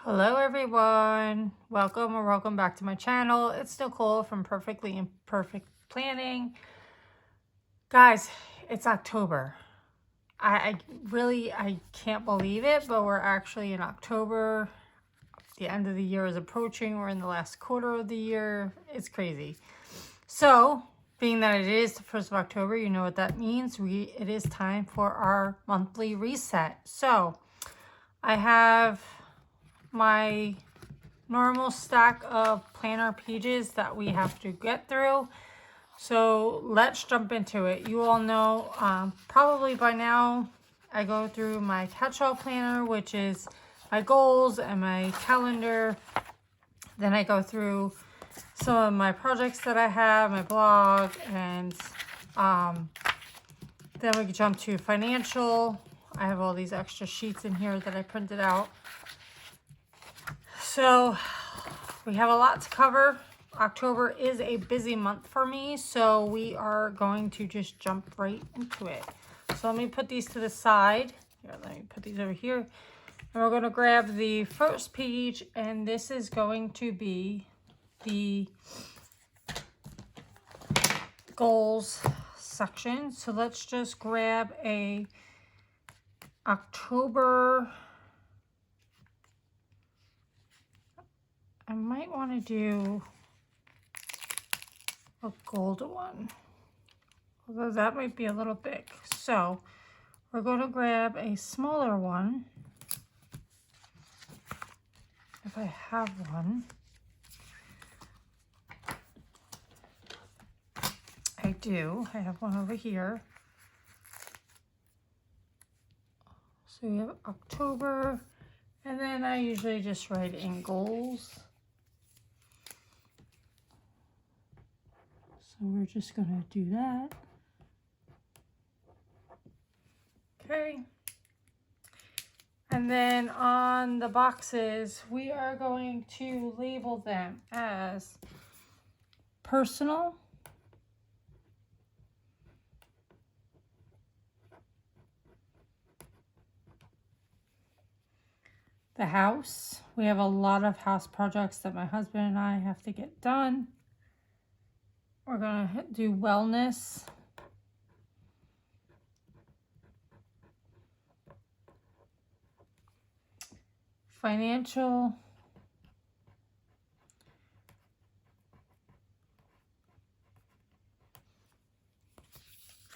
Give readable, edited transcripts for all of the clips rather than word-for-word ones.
Hello everyone, welcome back to my channel. It's Nicole from Perfectly Imperfect Planning. Guys, it's October. I can't believe it, but we're actually in October. The end of the year is approaching. We're in the last quarter of the year. It's crazy. So, being that it is the 1st of October, you know what that means. It is time for our monthly reset. So, I have my normal stack of planner pages that we have to get through. So let's jump into it. You all know probably by now I go through my catch-all planner, which is my goals and my calendar. Then I go through some of my projects that I have, my blog, and then we can jump to financial. I have all these extra sheets in here that I printed out. So we have a lot to cover. October is a busy month for me, so we are going to just jump right into it. So let me put these to the side. Here, let me put these over here. And we're going to grab the first page, and this is going to be the goals section. So let's just grab a October. I might want to do a gold one, although that might be a little big. So we're going to grab a smaller one, if I have one. I do. I have one over here. So we have October, and then I usually just write in goals. So we're just going to do that. Okay. And then on the boxes, we are going to label them as personal, the house. We have a lot of house projects that my husband and I have to get done. We're going to do wellness. Financial.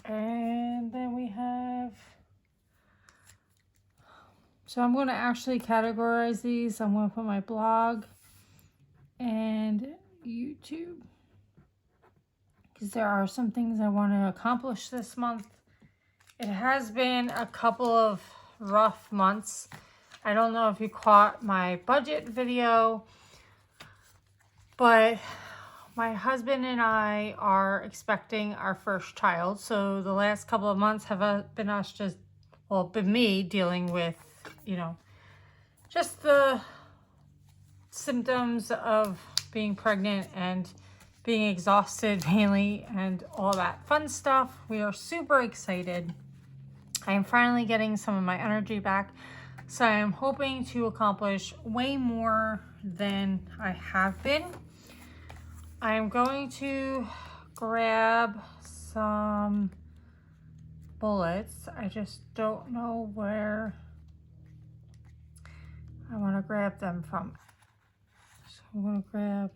And then we have, so I'm going to actually categorize these. I'm going to put my blog and YouTube, because there are some things I want to accomplish this month. It has been a couple of rough months. I don't know if you caught my budget video, but my husband and I are expecting our first child. So the last couple of months have been us just, well, been me dealing with, you know, just the symptoms of being pregnant and being exhausted mainly and all that fun stuff. We are super excited. I am finally getting some of my energy back. So I am hoping to accomplish way more than I have been. I am going to grab some bullets. I just don't know where I want to grab them from. So I'm going to grab,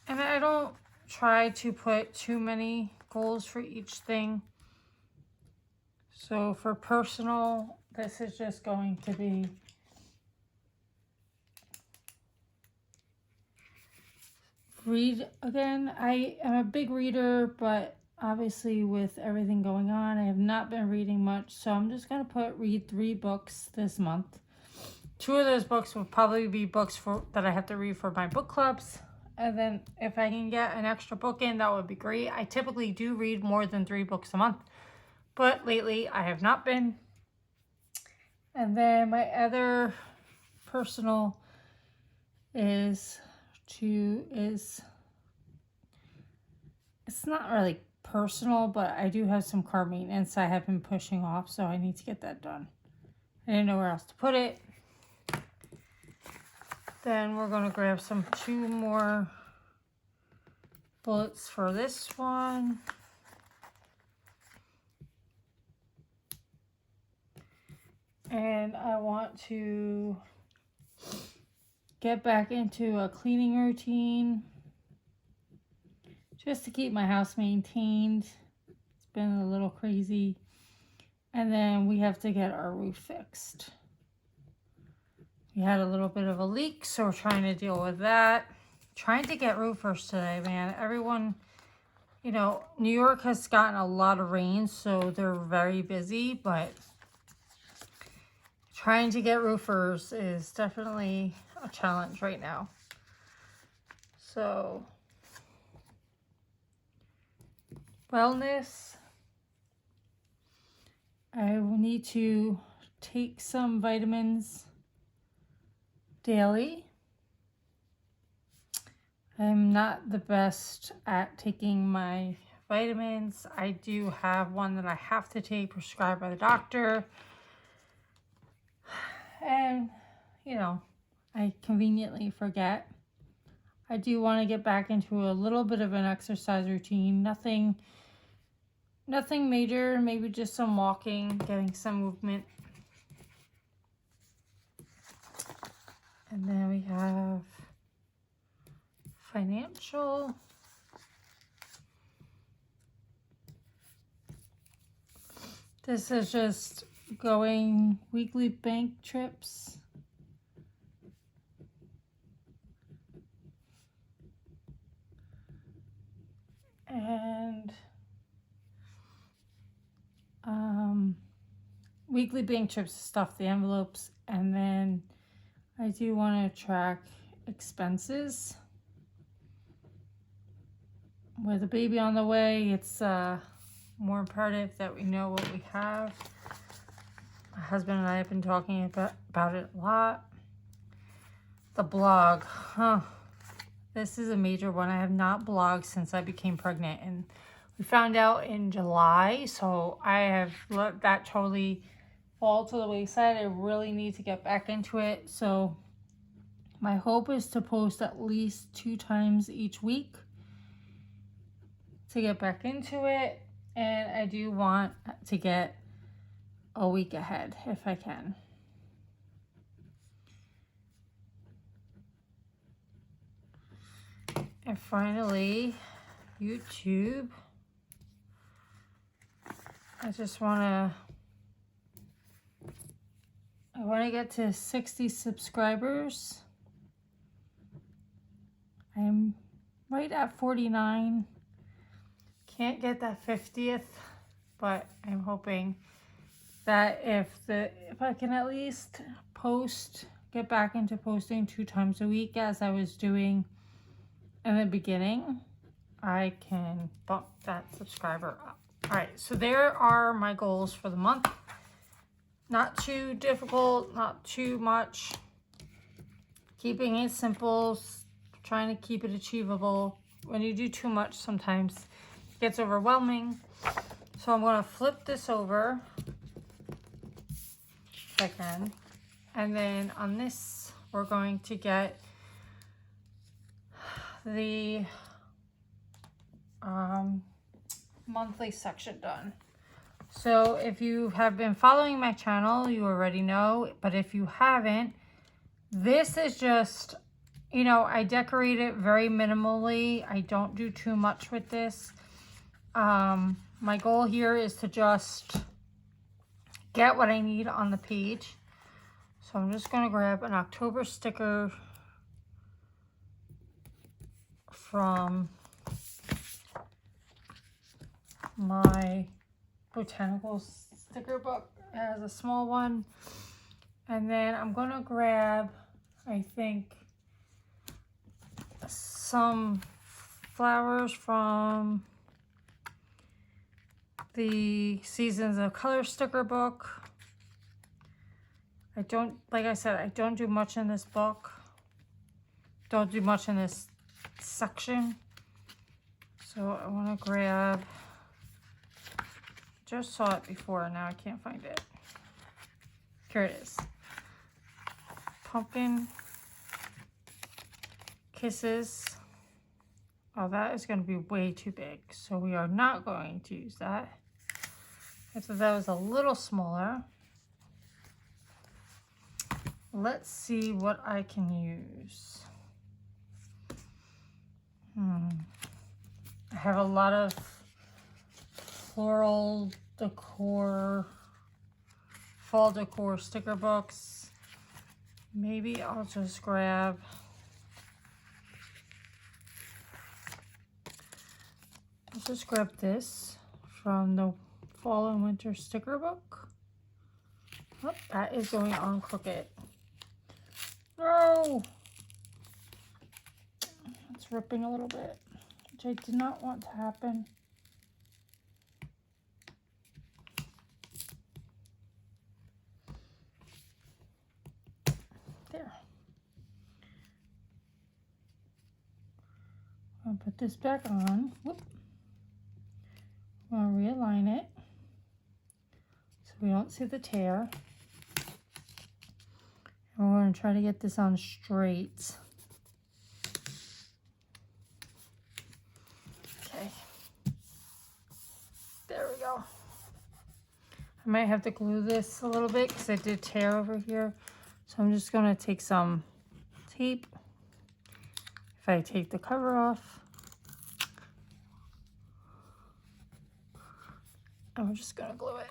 and I don't try to put too many goals for each thing. So for personal, this is just going to be read again. I am a big reader, but obviously with everything going on, I have not been reading much. So I'm just going to read 3 books this month. 2 of those books will probably be books that I have to read for my book clubs. And then if I can get an extra book in, that would be great. I typically do read more than 3 books a month, but lately I have not been. And then my other personal is it's not really personal, but I do have some car maintenance I have been pushing off, so I need to get that done. I didn't know where else to put it. Then we're going to grab two more bullets for this one. And I want to get back into a cleaning routine just to keep my house maintained. It's been a little crazy. And then we have to get our roof fixed. We had a little bit of a leak, so we're trying to deal with that. Trying to get roofers today, man. Everyone, you know, New York has gotten a lot of rain, so they're very busy, but trying to get roofers is definitely a challenge right now. So, wellness. I will need to take some vitamins daily. I'm not the best at taking my vitamins. I do have one that I have to take prescribed by the doctor. And, you know, I conveniently forget. I do want to get back into a little bit of an exercise routine. Nothing major, maybe just some walking, getting some movement. And then we have financial. This is just going weekly bank trips. And weekly bank trips to stuff the envelopes. And then I do want to track expenses. With a baby on the way, it's more imperative that we know what we have. My husband and I have been talking about it a lot. The blog, this is a major one. I have not blogged since I became pregnant, and we found out in July, so I have let that totally fall to the wayside. I really need to get back into it. So my hope is to post at least 2 times each week to get back into it, and I do want to get a week ahead if I can. And finally, YouTube. I want to get to 60 subscribers. I'm right at 49. Can't get that 50th, but I'm hoping that if I can at least get back into posting 2 times a week as I was doing in the beginning, I can bump that subscriber up. All right, so there are my goals for the month. Not too difficult, not too much. Keeping it simple, trying to keep it achievable. When you do too much, sometimes it gets overwhelming. So I'm going to flip this over if I can. And then on this, we're going to get the monthly section done. So if you have been following my channel, you already know, but if you haven't, this is just, you know, I decorate it very minimally. I don't do too much with this. My goal here is to just get what I need on the page. So I'm just going to grab an October sticker from my botanical sticker book. It has a small one. And then I'm going to grab, I think, some flowers from the Seasons of Color sticker book. Like I said, I don't do much in this book. Don't do much in this section. So I want to grab, just saw it before, now I can't find it. Here it is. Pumpkin Kisses. Oh, that is going to be way too big, so we are not going to use that. I thought that was a little smaller. Let's see what I can use. I have a lot of floral decor, fall decor sticker books. Maybe I'll just grab this from the fall and winter sticker book. Oh, that is going on crooked. No! It's ripping a little bit, which I did not want to happen. There. I'll put this back on. Whoop. I'm going to realign it so we don't see the tear. And we're going to try to get this on straight. Okay. There we go. I might have to glue this a little bit because I did tear over here. So I'm just going to take some tape. If I take the cover off, I'm just going to glue it.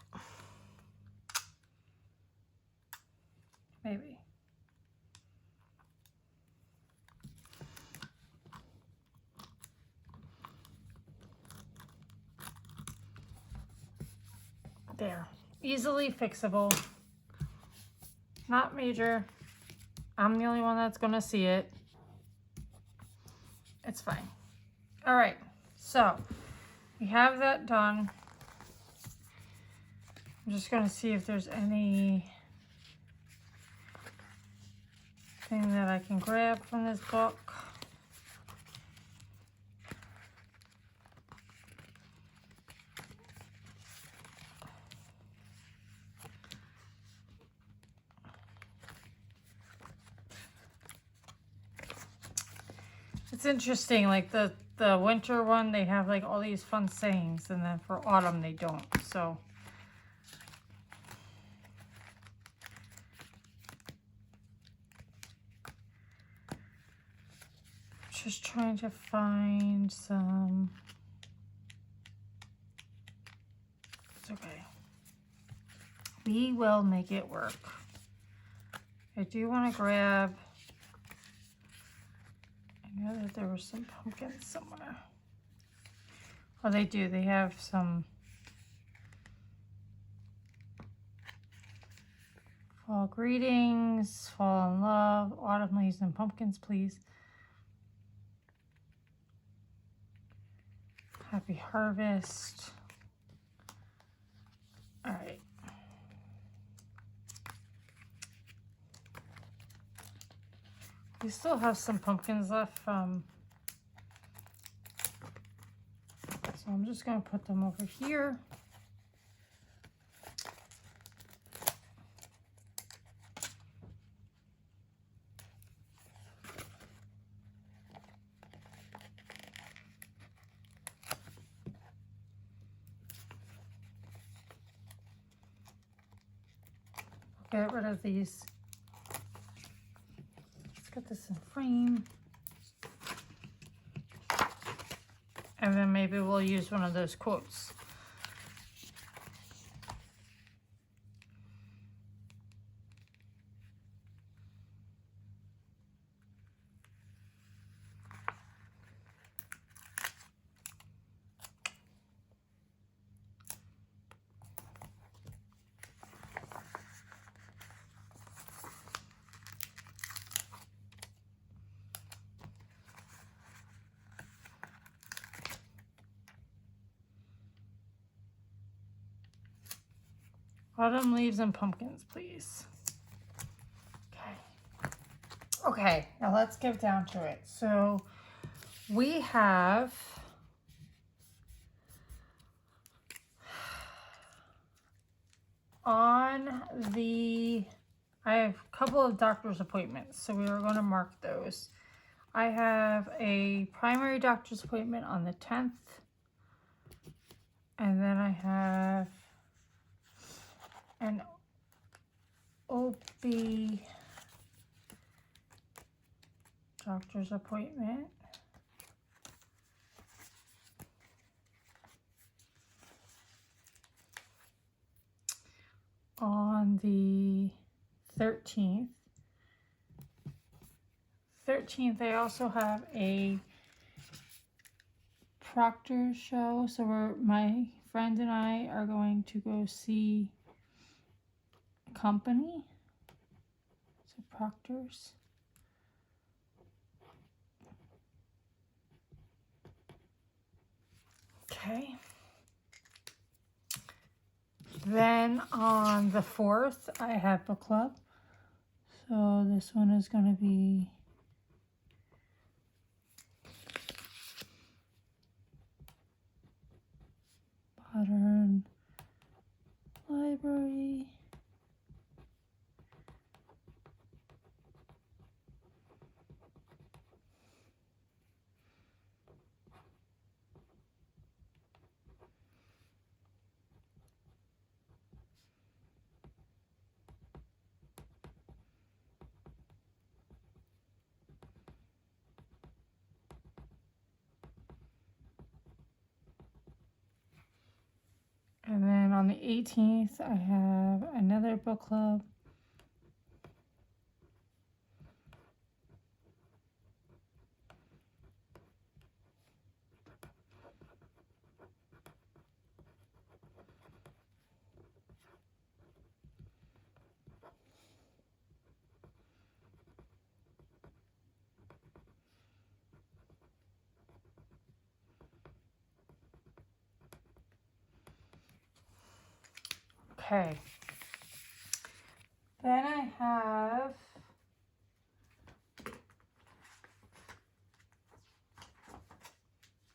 Maybe. There. Easily fixable. Not major. I'm the only one that's going to see it. It's fine. All right. So we have that done. I'm just going to see if there's any thing that I can grab from this book. It's interesting, like the winter one, they have like all these fun sayings, and then for autumn they don't. So just trying to find some. It's okay. We will make it work. I do want to grab. I know that there were some pumpkins somewhere. Oh, they do. They have some fall greetings, fall in love, autumn leaves and pumpkins, please. Happy harvest. All right. We still have some pumpkins left from, so I'm just going to put them over here. Get rid of these. Let's get this in frame. And then maybe we'll use one of those quotes. Autumn leaves and pumpkins, please. Okay. Okay, now let's get down to it. So we have on the, I have a couple of doctor's appointments, so we are going to mark those. I have a primary doctor's appointment on the 10th. And then I have an OB doctor's appointment on the 13th. I also have a proctor show, so my friend and I are going to go see Company, so proctors. Okay. Then on the 4th, I have book club. So this one is going to be Modern Library. And then on the 18th, I have another book club. Okay. Then I have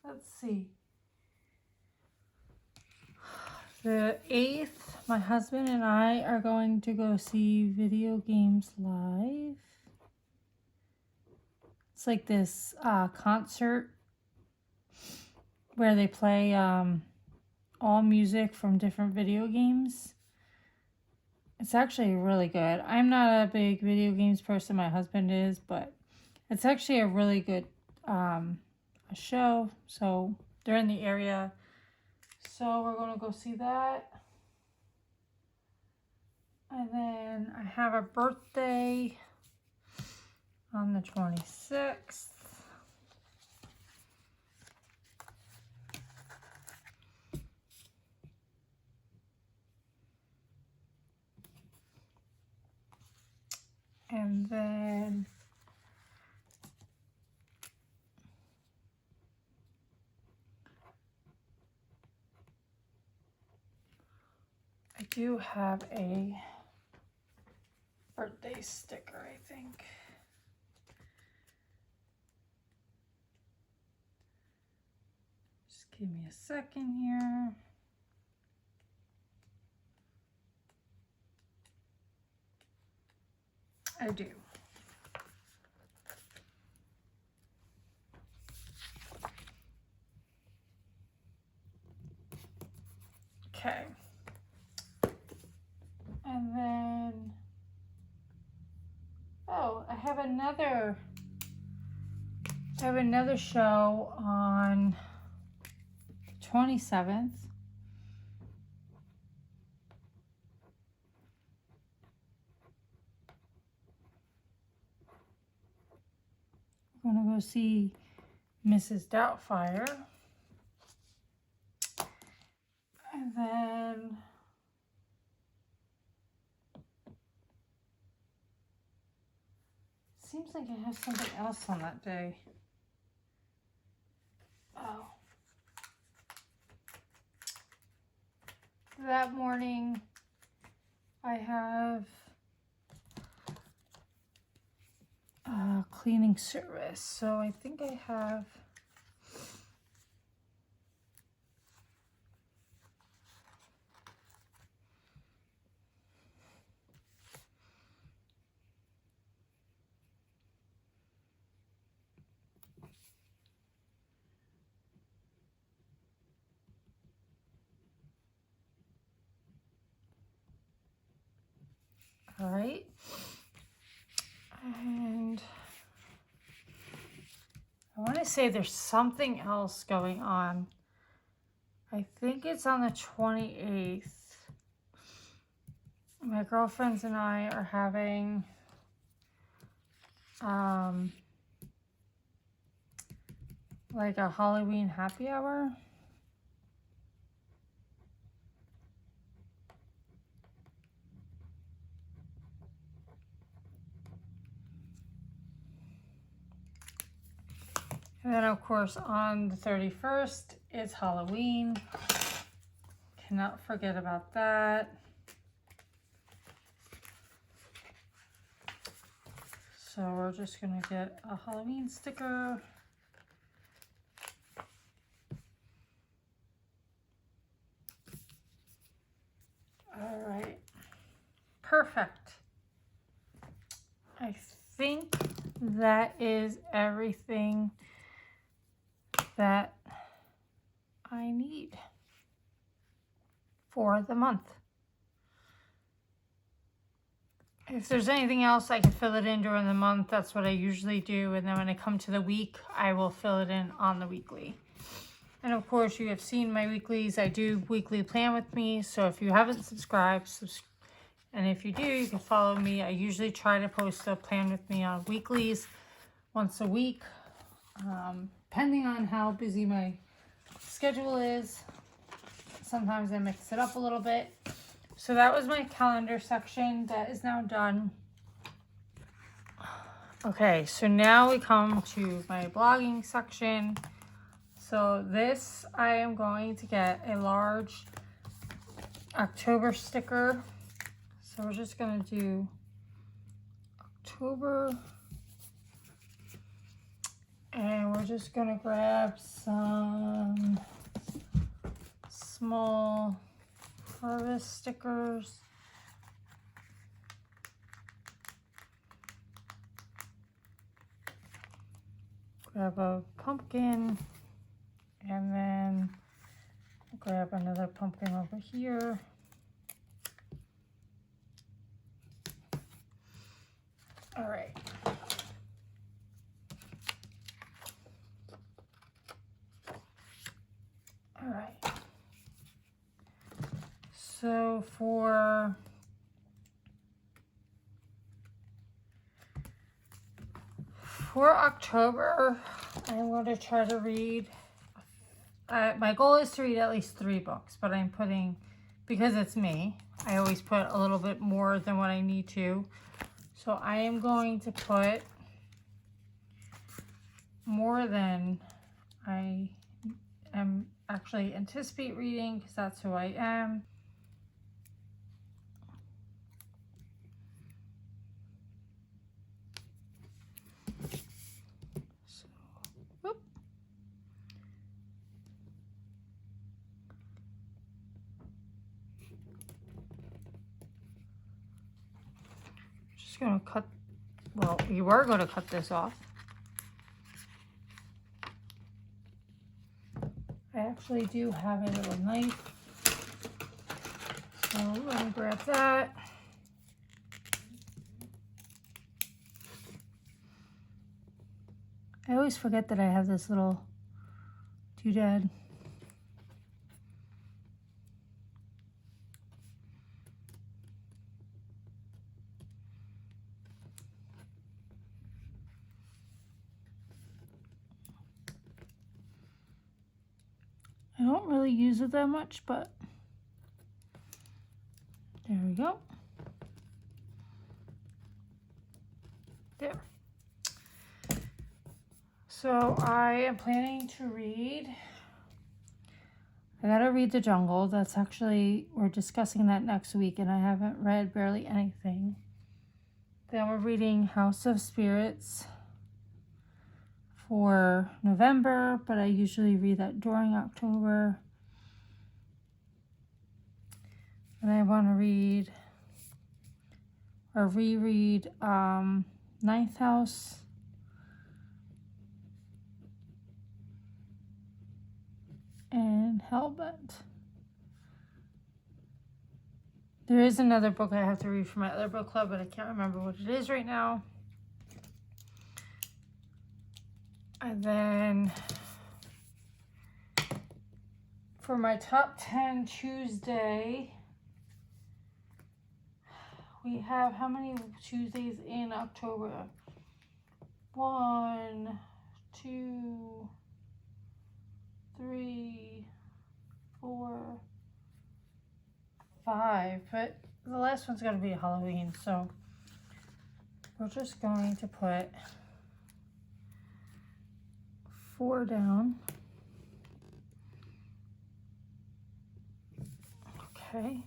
let's see. The 8th, my husband and I are going to go see Video Games Live. It's like this concert where they play all music from different video games. It's actually really good. I'm not a big video games person, my husband is, but it's actually a really good a show. So they're in the area. So we're going to go see that. And then I have a birthday on the 26th. And then I do have a birthday sticker, I think. Just give me a second here. I do. Okay. And then, oh, I have another show on the 27th. We're gonna go see Mrs. Doubtfire. And then seems like I have something else on that day. Oh. That morning I have a cleaning service. So I think I have All right. And I want to say there's something else going on. I think it's on the 28th. My girlfriends and I are having like a Halloween happy hour. And then of course on the 31st is Halloween. Cannot forget about that. So we're just gonna get a Halloween sticker. All right, perfect. I think that is everything that I need for the month. If there's anything else, I can fill it in during the month. That's what I usually do. And then when I come to the week, I will fill it in on the weekly. And of course, you have seen my weeklies. I do weekly plan with me. So if you haven't subscribed, and if you do, you can follow me. I usually try to post a plan with me on weeklies once a week, depending on how busy my schedule is. Sometimes I mix it up a little bit. So that was my calendar section. That is now done. Okay, so now we come to my blogging section. So this, I am going to get a large October sticker. So we're just going to do October. And we're just going to grab some small harvest stickers. Grab a pumpkin. And then grab another pumpkin over here. All right. All right. So for October, I'm going to try to read. My goal is to read at least 3 books, but I'm putting, because it's me, I always put a little bit more than what I need to. So I am going to put more than I am actually anticipate reading, because that's who I am. So, whoop. Just gonna cut, well, we were gonna cut this off. I actually do have a little knife. So let me grab that. I always forget that I have this little doodad. I don't really use it that much, but there we go. There. So I am planning to read, I gotta read The Jungle. That's actually, we're discussing that next week, and I haven't read barely anything. Then we're reading House of Spirits for November, but I usually read that during October. And I want to read or reread Ninth House. And Hellbent. There is another book I have to read for my other book club, but I can't remember what it is right now. And then for my top 10 Tuesday, we have how many Tuesdays in October? 1, 2, 3, 4, 5. But the last one's going to be Halloween, so we're just going to put 4 down. Okay.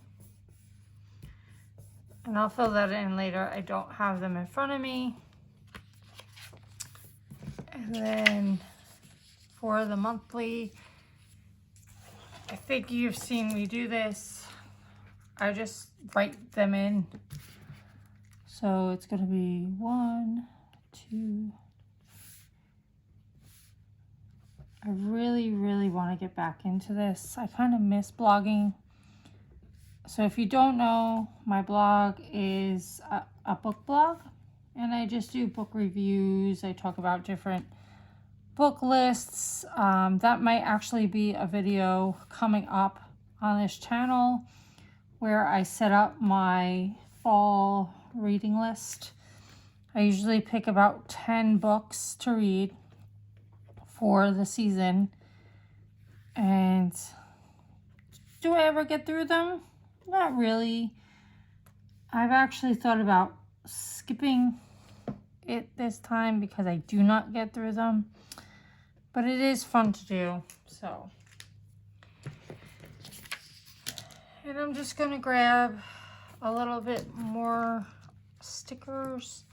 And I'll fill that in later. I don't have them in front of me. And then for the monthly, I think you've seen me do this. I just write them in. So it's going to be 1, 2. I really, really want to get back into this. I kind of miss blogging. So if you don't know, my blog is a book blog, and I just do book reviews. I talk about different book lists. That might actually be a video coming up on this channel where I set up my fall reading list. I usually pick about 10 books to read for the season. And do I ever get through them? Not really. I've actually thought about skipping it this time because I do not get through them. But it is fun to do, so. And I'm just gonna grab a little bit more stickers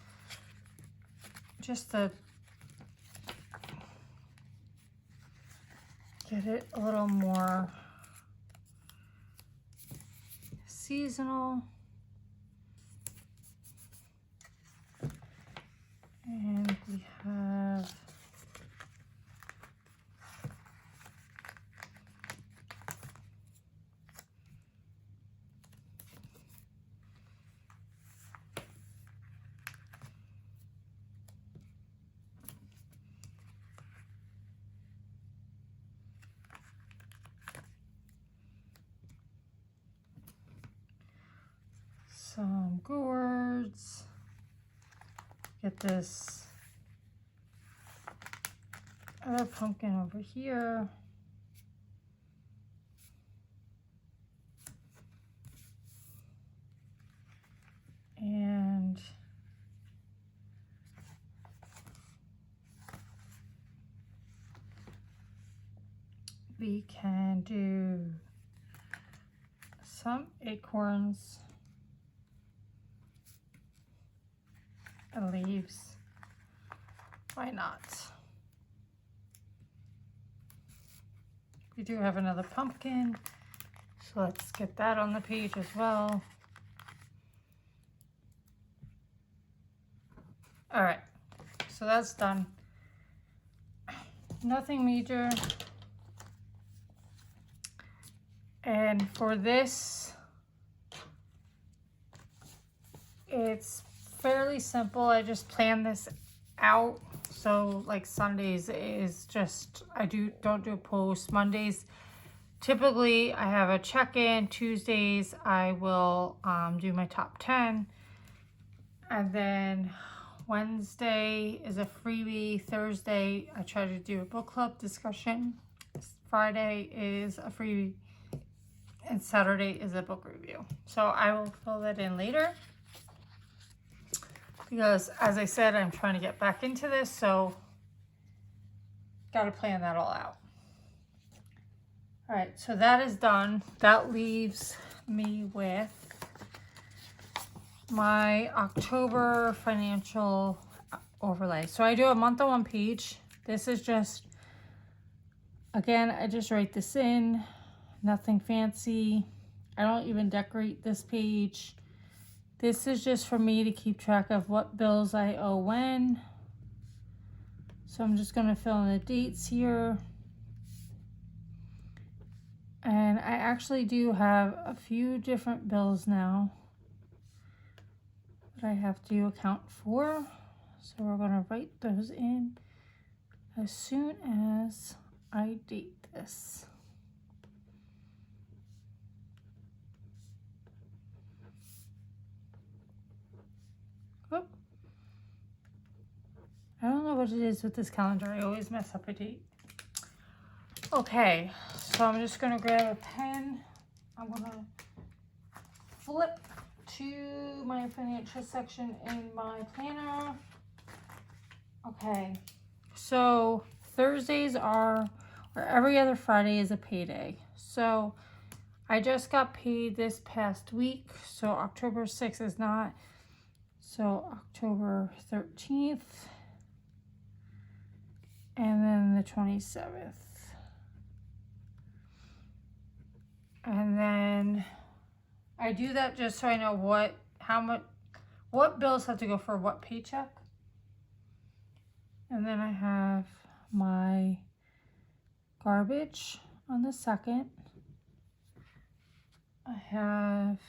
just to get it a little more seasonal. And we have some gourds. Get this other pumpkin over here. And we can do some acorns and leaves. Why not? We do have another pumpkin, so let's get that on the page as well. All right, so that's done. Nothing major. And for this, it's fairly simple. I just plan this out. So like Sundays is just, I don't do posts. Mondays, typically I have a check-in. Tuesdays, I will do my top 10. And then Wednesday is a freebie. Thursday, I try to do a book club discussion. Friday is a freebie. And Saturday is a book review. So I will fill that in later. Because as I said, I'm trying to get back into this, so got to plan that all out. All right, so that is done. That leaves me with my October financial overlay. So I do a month-on-one page. This is just, again, I just write this in, nothing fancy. I don't even decorate this page. This is just for me to keep track of what bills I owe when. So I'm just going to fill in the dates here. And I actually do have a few different bills now that I have to account for. So we're going to write those in as soon as I date this. Oh. I don't know what it is with this calendar. I always mess up a date. Okay, so I'm just going to grab a pen. I'm going to flip to my financial section in my planner. Okay, so Thursdays are, or every other Friday is a payday. So I just got paid this past week, so October 6th is not. So October 13th, and then the 27th. And then I do that just so I know what bills have to go for what paycheck. And then I have my garbage on the 2nd. I have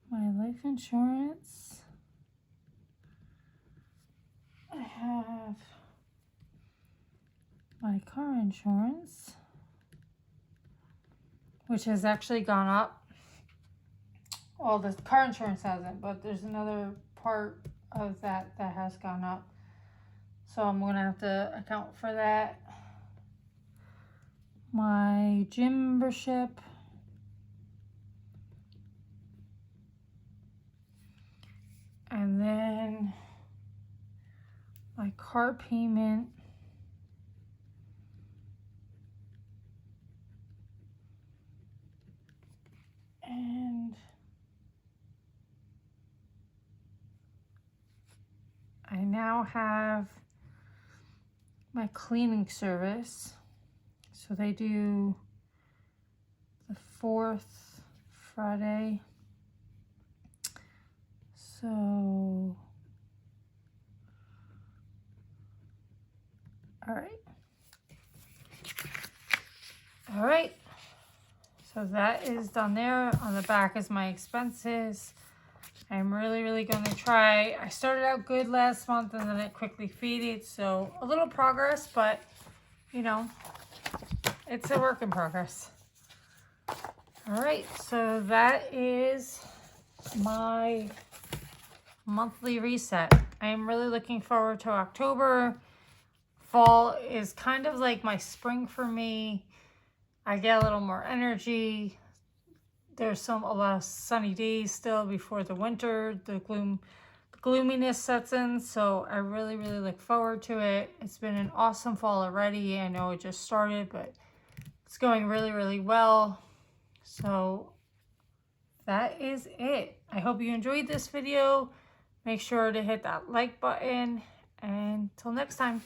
my life insurance. I have my car insurance, which has actually gone up. Well, the car insurance hasn't, but there's another part of that has gone up. So I'm going to have to account for that. My gym membership. And then my car payment. And I now have my cleaning service. So they do the 4th Friday. So, all right. So that is done there. On the back is my expenses. I'm really going to try. I started out good last month and then it quickly faded. So a little progress, but you know, it's a work in progress. All right, so that is my monthly reset. I am really looking forward to October. Fall is kind of like my spring for me. I get a little more energy. There's a lot of sunny days still before the winter. The gloominess sets in, so I really look forward to it. It's been an awesome fall already. I know it just started, but it's going really well. So that is it. I hope you enjoyed this video. Make sure to hit that like button, and till next time.